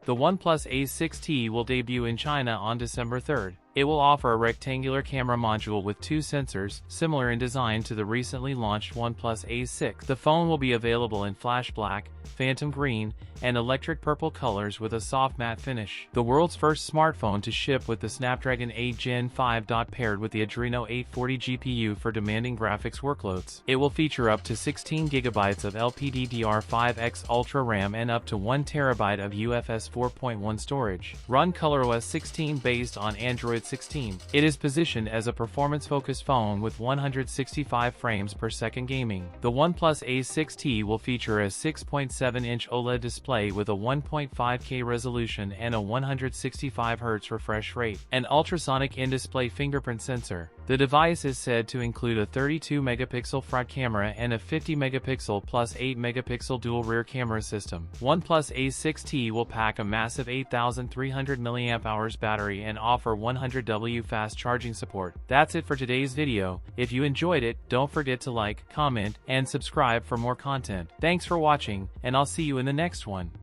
The OnePlus Ace 6T will debut in China on December 3rd. It will offer a rectangular camera module with two sensors, similar in design to the recently launched OnePlus Ace 6. The phone will be available in flash black, phantom green, and electric purple colors with a soft matte finish. The world's first smartphone to ship with the Snapdragon 8 Gen 5. Paired with the Adreno 840 GPU for demanding graphics workloads. It will feature up to 16 GB of LPDDR5X Ultra RAM and up to 1 TB of UFS 4.1 storage. Run ColorOS 16 based on Android 16. It is positioned as a performance-focused phone with 165 frames per second gaming. The OnePlus Ace 6T will feature a 6.7-inch OLED display with a 1.5K resolution and a 165 Hz refresh rate. An ultrasonic in-display fingerprint sensor. The device is said to include a 32-megapixel front camera and a 50-megapixel plus 8-megapixel dual rear camera system. OnePlus Ace 6T will pack a massive 8,300 mAh battery and offer 100W fast charging support. That's it for today's video. If you enjoyed it, don't forget to like, comment, and subscribe for more content. Thanks for watching, and I'll see you in the next one.